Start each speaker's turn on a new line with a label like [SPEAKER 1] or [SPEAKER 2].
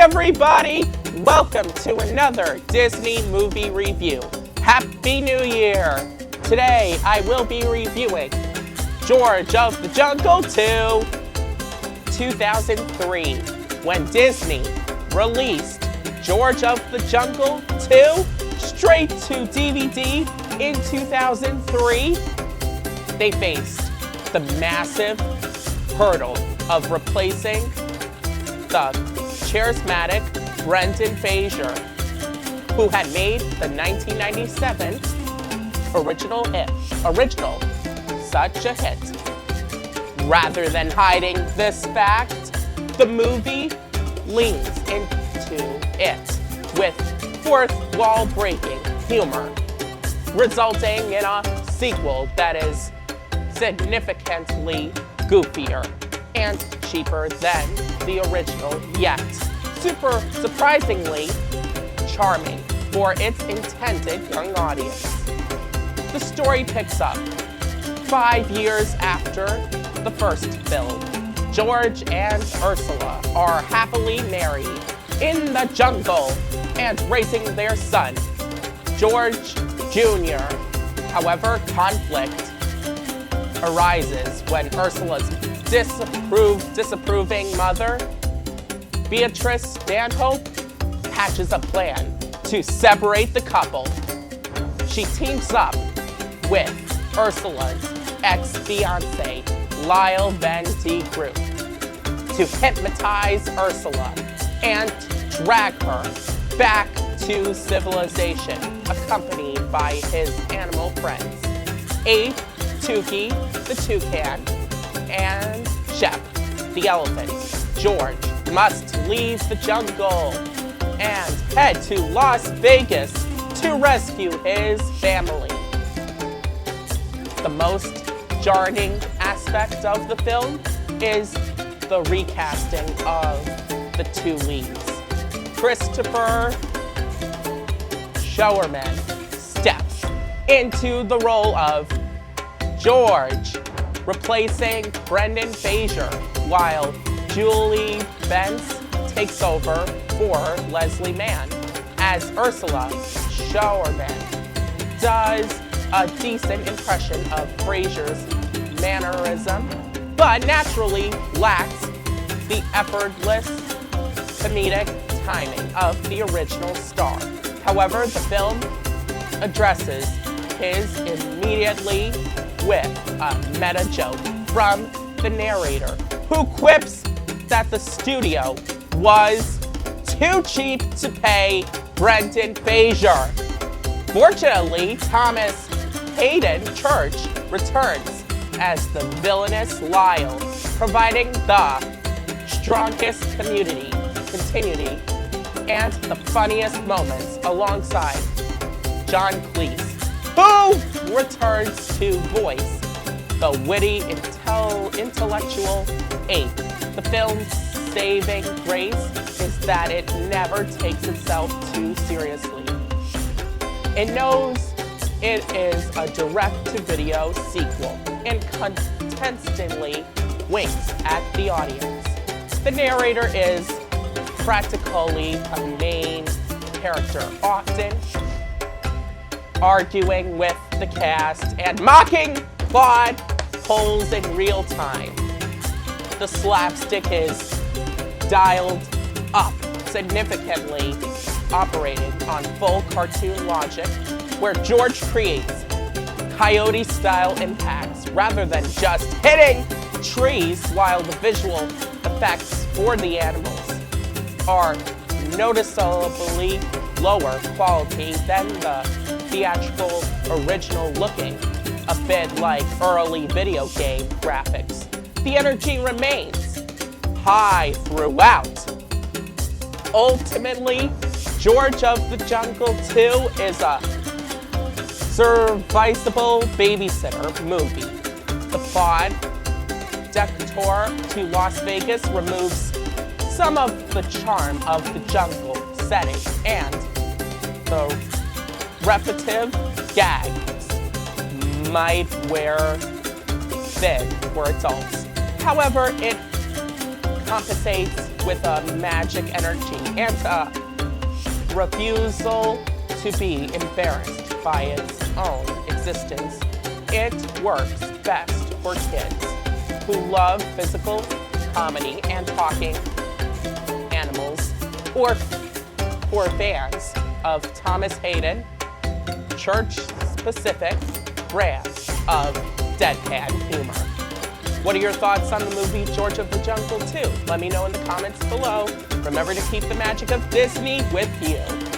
[SPEAKER 1] everybody! Welcome to another Disney movie review. Happy New Year! Today I will be reviewing George of the Jungle 2, 2003, when Disney released George of the Jungle 2 straight to DVD in 2003. They faced the massive hurdle of replacing the charismatic Brendan Fraser, who had made the 1997 original such a hit. Rather than hiding this fact, the movie leans into it with fourth wall breaking humor, resulting in a sequel that is significantly goofier and cheaper than the original, yet super surprisingly charming for its intended young audience. The story picks up 5 years after the first film. George and Ursula are happily married in the jungle and raising their son, George Jr. However, conflict arises when Ursula's disapproving mother, Beatrice Stanhope, hatches a plan to separate the couple. She teams up with Ursula's ex-fiancé, Lyle Van D. Groot, to hypnotize Ursula and drag her back to civilization, accompanied by his animal friends, Abe, Tukey, the toucan, and Shep, the elephant. George must leave the jungle and head to Las Vegas to rescue his family. The most jarring aspect of the film is the recasting of the two leads. Christopher Showerman steps into the role of George, replacing Brendan Fraser, while Julie Benz takes over for Leslie Mann. As Ursula, Showerman does a decent impression of Fraser's mannerism, but naturally lacks the effortless comedic timing of the original star. However, the film addresses his immediately with a meta joke from the narrator, who quips that the studio was too cheap to pay Brendan Fraser. Fortunately, Thomas Hayden Church returns as the villainous Lyle, providing the strongest continuity and the funniest moments alongside John Cleese, who returns to voice the witty, intellectual Ape. The film's saving grace is that it never takes itself too seriously. It knows it is a direct-to-video sequel and constantly winks at the audience. The narrator is practically a main character, often arguing with the cast and mocking plot holes in real time. The slapstick is dialed up significantly, operating on full cartoon logic, where George creates coyote-style impacts rather than just hitting trees, while the visual effects for the animals are noticeably lower quality than the theatrical original, looking a bit like early video game graphics. The energy remains high throughout. Ultimately, George of the Jungle 2 is a serviceable babysitter movie. The plot detour to Las Vegas removes some of the charm of the jungle setting, and the repetitive gags might wear thin for adults. However, it compensates with a magic energy and a refusal to be embarrassed by its own existence. It works best for kids who love physical comedy and talking animals, or for fans of Thomas Hayden, church-specific brand of deadpan humor. What are your thoughts on the movie George of the Jungle 2? Let me know in the comments below. Remember to keep the magic of Disney with you.